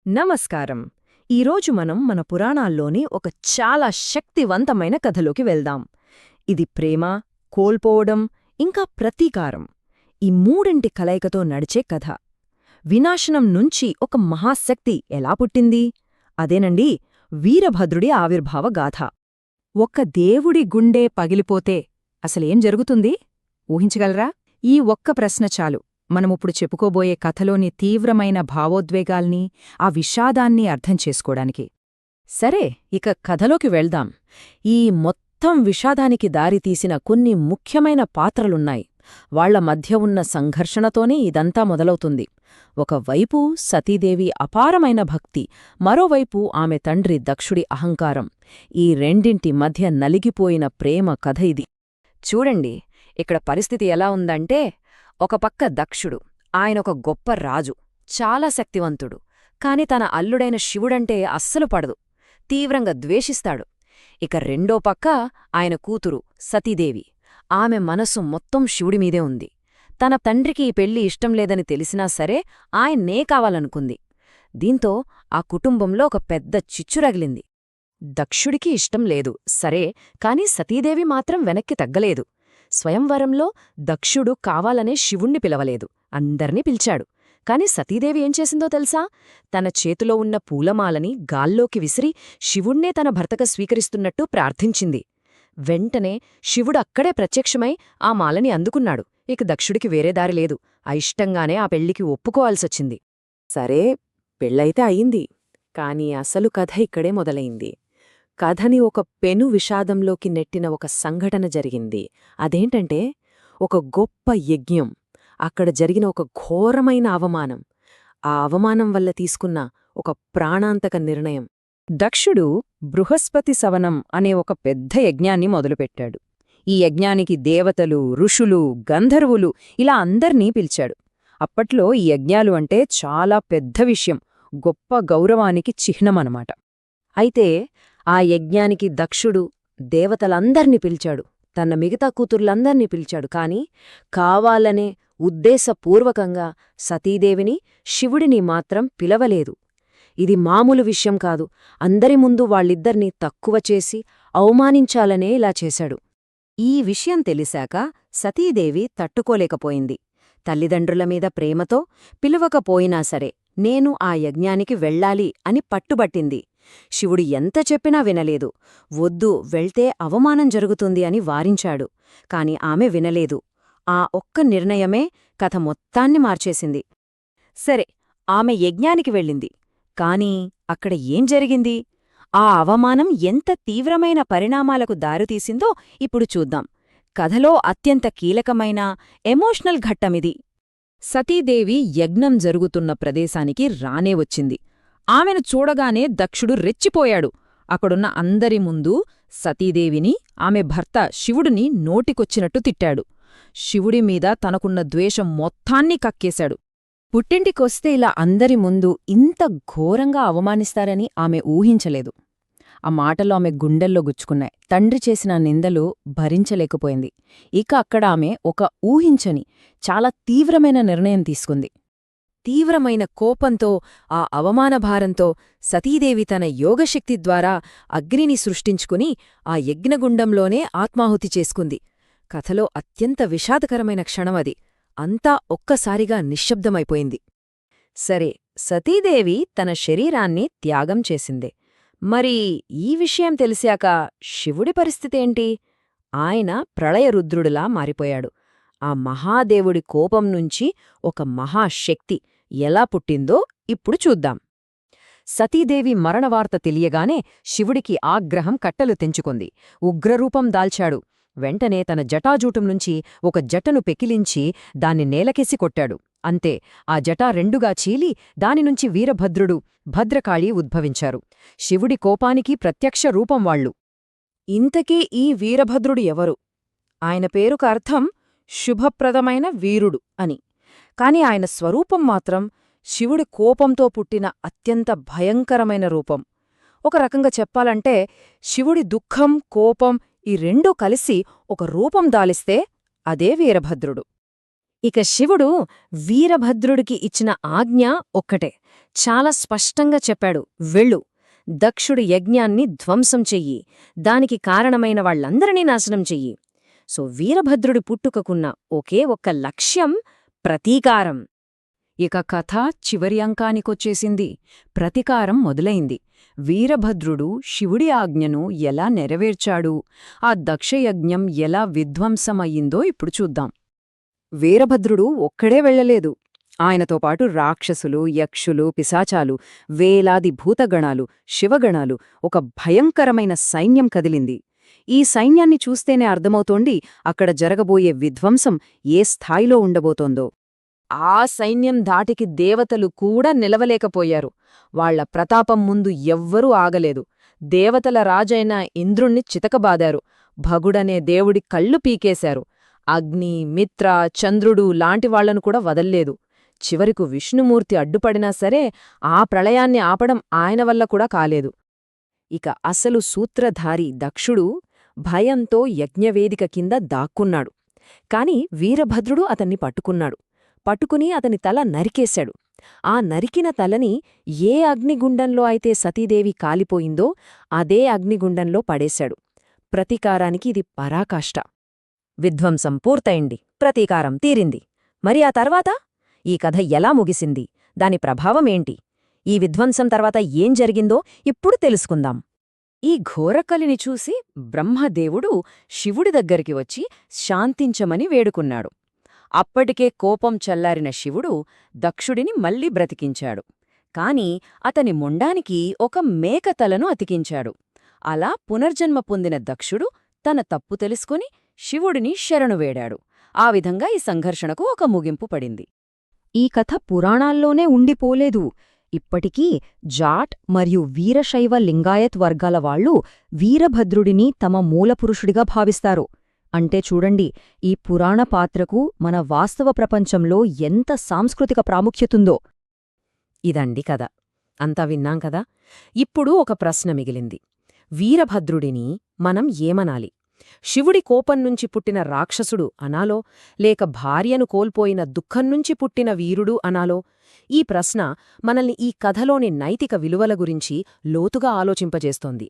నమస్కారం. ఈరోజు మనం మన పురాణాల్లోని ఒక చాలా శక్తివంతమైన కథలోకి వెళ్దాం. ఇది ప్రేమ, కోల్పోవడం, ఇంకా ప్రతీకారం ఈ మూడింటి కలయికతో నడిచే కథ. వినాశనం నుంచి ఒక మహాశక్తి ఎలా పుట్టింది? అదేనండి, వీరభద్రుడి ఆవిర్భావ గాథ. ఒక్క దేవుడి గుండె పగిలిపోతే అసలేం జరుగుతుంది? ఊహించగలరా? ఈ ఒక్క ప్రశ్న చాలు మనముప్పుడు చెప్పుకోబోయే కథలోని తీవ్రమైన భావోద్వేగాల్ని, ఆ విషాదాన్ని అర్థం చేసుకోడానికి. సరే, ఇక కథలోకి వెళ్దాం. ఈ మొత్తం విషాదానికి దారితీసిన కొన్ని ముఖ్యమైన పాత్రలున్నాయి. వాళ్ల మధ్య ఉన్న సంఘర్షణతోనే ఇదంతా మొదలవుతుంది. ఒకవైపు సతీదేవి అపారమైన భక్తి, మరోవైపు ఆమె తండ్రి దక్షుడి అహంకారం. ఈ రెండింటి మధ్య నలిగిపోయిన ప్రేమ కథ ఇది. చూడండి, ఇక్కడ పరిస్థితి ఎలా ఉందంటే, ఒక పక్క దక్షుడు, ఆయనొక గొప్ప రాజు, చాలా శక్తివంతుడు. కాని తన అల్లుడైన శివుడంటే అస్సలు పడదు, తీవ్రంగా ద్వేషిస్తాడు. ఇక రెండో పక్క ఆయన కూతురు సతీదేవి. ఆమె మనసు మొత్తం శివుడిమీదే ఉంది. తన తండ్రికి ఈ పెళ్లి ఇష్టం లేదని తెలిసినా సరే ఆయన్నే కావాలనుకుంది. దీంతో ఆ కుటుంబంలో ఒక పెద్ద చిచ్చురగిలింది. దక్షుడికి ఇష్టం లేదు సరే, కాని సతీదేవి మాత్రం వెనక్కి తగ్గలేదు. స్వయంవరంలో దక్షుడు కావాలనే శివుణ్ణి పిలవలేదు, అందర్నీ పిలిచాడు. కాని సతీదేవి ఏం చేసిందో తెలుసా? తన చేతిలో ఉన్న పూలమాలని గాల్లోకి విసిరి శివుణ్ణే తన భర్తగా స్వీకరిస్తున్నట్టు ప్రార్థించింది. వెంటనే శివుడు అక్కడే ప్రత్యక్షమై ఆ మాలని అందుకున్నాడు. ఇక దక్షుడికి వేరే దారి లేదు, అయిష్టంగానే ఆ పెళ్లికి ఒప్పుకోవాల్సొచ్చింది. సరే, పెళ్ళైతే అయింది. కాని అసలు కథ ఇక్కడే మొదలైంది. కథని ఒక పెను విషాదంలోకి నెట్టిన ఒక సంఘటన జరిగింది. అదేంటంటే, ఒక గొప్ప యజ్ఞం, అక్కడ జరిగిన ఒక ఘోరమైన అవమానం. ఆ అవమానం వల్ల తీసుకున్న ఒక ప్రాణాంతక నిర్ణయం. దక్షుడు బృహస్పతి సవనం అనే ఒక పెద్ద యజ్ఞాన్ని మొదలుపెట్టాడు. ఈ యజ్ఞానికి దేవతలు, ఋషులు, గంధర్వులు ఇలా అందర్నీ పిలిచాడు. అప్పట్లో ఈ యజ్ఞాలు అంటే చాలా పెద్ద విషయం, గొప్ప గౌరవానికి చిహ్నమనమాట. అయితే ఆ యజ్ఞానికి దక్షుడు దేవతలందర్నీ పిలిచాడు, తన మిగతా కూతుర్లందర్నీ పిలిచాడు. కాని కావాలనే ఉద్దేశపూర్వకంగా సతీదేవిని, శివుడిని మాత్రం పిలవలేదు. ఇది మామూలు విషయం కాదు. అందరి ముందు వాళ్ళిద్దర్నీ తక్కువ చేసి అవమానించాలనే ఇలా చేశాడు. ఈ విషయం తెలిసాక సతీదేవి తట్టుకోలేకపోయింది. తల్లిదండ్రుల మీద ప్రేమతో పిలవకపోయినా సరే నేను ఆ యజ్ఞానికి వెళ్ళాలి అని పట్టుబట్టింది. శివుడు ఎంత చెప్పినా వినలేదు. వద్దు, వెళ్తే అవమానం జరుగుతుంది అని వారించాడు. కాని ఆమె వినలేదు. ఆ ఒక్క నిర్ణయమే కథ మొత్తాన్ని మార్చేసింది. సరే, ఆమె యజ్ఞానికి వెళ్ళింది. కాని అక్కడ ఏం జరిగింది? ఆ అవమానం ఎంత తీవ్రమైన పరిణామాలకు దారితీసిందో ఇప్పుడు చూద్దాం. కథలో అత్యంత కీలకమైన ఎమోషనల్ ఘట్టమిది. సతీదేవి యజ్ఞం జరుగుతున్న ప్రదేశానికి రానే వచ్చింది. ఆమెను చూడగానే దక్షుడు రెచ్చిపోయాడు. అక్కడున్న అందరి ముందు సతీదేవిని, ఆమె భర్త శివుడిని నోటికొచ్చినట్టు తిట్టాడు. శివుడిమీద తనకున్న ద్వేషం మొత్తాన్ని కక్కేశాడు. పుట్టింటికొస్తే ఇలా అందరి ముందు ఇంత ఘోరంగా అవమానిస్తారని ఆమె ఊహించలేదు. ఆ మాటలు ఆమె గుండెల్లో గుచ్చుకున్నాయి. తండ్రి చేసిన నిందలు భరించలేకపోయింది. ఇక అక్కడ ఆమె ఒక ఊహించని, చాలా తీవ్రమైన నిర్ణయం తీసుకుంది. తీవ్రమైన కోపంతో, ఆ అవమానభారంతో సతీదేవి తన యోగశక్తి ద్వారా అగ్నిని సృష్టించుకుని ఆ యజ్ఞగుండంలోనే ఆత్మాహుతి చేసుకుంది. కథలో అత్యంత విషాదకరమైన క్షణమది. అంతా ఒక్కసారిగా నిశ్శబ్దమైపోయింది. సరే, సతీదేవి తన శరీరాన్ని త్యాగం చేసిందే. మరి ఈ విషయం తెలిసాక శివుడి పరిస్థితేంటి? ఆయన ప్రళయరుద్రుడిలా మారిపోయాడు. ఆ మహాదేవుడి కోపం నుంచి ఒక మహాశక్తి ఎలా పుట్టిందో ఇప్పుడు చూద్దాం. సతీదేవి మరణవార్త తెలియగానే శివుడికి ఆగ్రహం కట్టలు తెంచుకుంది. ఉగ్రరూపం దాల్చాడు. వెంటనే తన జటాజూటం నుంచి ఒక జటను పెకిలించి దాన్ని నేలకేసి కొట్టాడు. అంతే, ఆ జటా రెండుగా చీలి దానినుంచి వీరభద్రుడు, భద్రకాళి ఉద్భవించారు. శివుడి కోపానికి ప్రత్యక్ష రూపం వాళ్ళు. ఇంతకీ ఈ వీరభద్రుడు ఎవరు? ఆయన పేరుకు అర్థం శుభప్రదమైన వీరుడు అని. కాని ఆయన స్వరూపం మాత్రం శివుడి కోపంతో పుట్టిన అత్యంత భయంకరమైన రూపం. ఒక రకంగా చెప్పాలంటే శివుడి దుఃఖం, కోపం ఈ రెండూ కలిసి ఒక రూపం దాలిస్తే అదే వీరభద్రుడు. ఇక శివుడు వీరభద్రుడికి ఇచ్చిన ఆజ్ఞ ఒక్కటే, చాలా స్పష్టంగా చెప్పాడు, వెళ్ళు, దక్షుడి యజ్ఞాన్ని ధ్వంసం చెయ్యి, దానికి కారణమైన వాళ్లందరినీ నాశనం చెయ్యి. సో వీరభద్రుడి పుట్టుకకున్న ఒకే ఒక్క లక్ష్యం ప్రతీకారం. ఇక కథ చివరి అంకానికొచ్చేసింది. ప్రతీకారం మొదలైంది. వీరభద్రుడు శివుడి ఆజ్ఞను ఎలా నెరవేర్చాడు, ఆ దక్షయజ్ఞం ఎలా విధ్వంసమయ్యిందో ఇప్పుడు చూద్దాం. వీరభద్రుడు ఒక్కడే వెళ్లలేదు. ఆయనతో పాటు రాక్షసులు, యక్షులు, పిశాచాలు, వేలాది భూతగణాలు, శివగణాలు, ఒక భయంకరమైన సైన్యం కదిలింది. ఈ సైన్యాన్ని చూస్తేనే అర్థమవుతోంది అక్కడ జరగబోయే విధ్వంసం ఏ స్థాయిలో ఉండబోతోందో. ఆ సైన్యం ధాటికి దేవతలు కూడా నిలవలేకపోయారు. వాళ్ల ప్రతాపం ముందు ఎవ్వరూ ఆగలేదు. దేవతల రాజైన ఇంద్రుణ్ణి చితకబాదారు. భగుడనే దేవుడి కళ్ళు పీకేశారు. అగ్ని, మిత్ర, చంద్రుడు లాంటివాళ్లను కూడా వదల్లేదు. చివరకు విష్ణుమూర్తి అడ్డుపడినా సరే ఆ ప్రళయాన్ని ఆపడం ఆయన వల్ల కూడా కాలేదు. ఇక అసలు సూత్రధారి దక్షుడు భయంతో యజ్ఞవేదిక కింద దాక్కున్నాడు. కాని వీరభద్రుడు అతన్ని పట్టుకున్నాడు. పట్టుకుని అతని తల నరికేశాడు. ఆ నరికిన తలని ఏ అగ్నిగుండంలో అయితే సతీదేవి కాలిపోయిందో అదే అగ్నిగుండంలో పడేశాడు. ప్రతీకారానికి ఇది పరాకాష్ట. విధ్వంసం పూర్తయింది. ప్రతీకారం తీరింది. మరి ఆ తర్వాత? ఈ కథ ఎలా ముగిసింది? దాని ప్రభావమేంటి? ఈ విధ్వంసం తర్వాత ఏం జరిగిందో ఇప్పుడు తెలుసుకుందాం. ఈ ఘోరకలిని చూసి బ్రహ్మదేవుడు శివుడి దగ్గరికి వచ్చి శాంతించమని వేడుకున్నాడు. అప్పటికే కోపం చల్లారిన శివుడు దక్షుడిని మళ్లీ బ్రతికించాడు. కాని అతని మొండానికి ఒక మేకతలను అతికించాడు. అలా పునర్జన్మ పొందిన దక్షుడు తన తప్పు తెలుసుకుని శివుడిని శరణు వేడాడు. ఆ విధంగా ఈ సంఘర్షణకు ఒక ముగింపు పడింది. ఈ కథ పురాణాల్లోనే ఉండిపోలేదు. ఇప్పటికీ జాట్ మరియు వీరశైవ లింగాయత్ వర్గాల వాళ్లు వీరభద్రుడిని తమ మూలపురుషుడిగా భావిస్తారు. అంటే చూడండి, ఈ పురాణ పాత్రకు మన వాస్తవ ప్రపంచంలో ఎంత సాంస్కృతిక ప్రాముఖ్యతుందో. ఇదండి కథ. అంతా విన్నాం కదా. ఇప్పుడు ఒక ప్రశ్న మిగిలింది. వీరభద్రుడిని మనం ఏమనాలి? శివుడి కోపం నుంచి పుట్టిన రాక్షసుడు అనాలో, లేక భార్యను కోల్పోయిన దుఃఖం నుంచి పుట్టిన వీరుడు అనాలో? ఈ ప్రశ్న మనల్ని ఈ కథలోని నైతిక విలువల గురించి లోతుగా ఆలోచింపజేస్తోంది.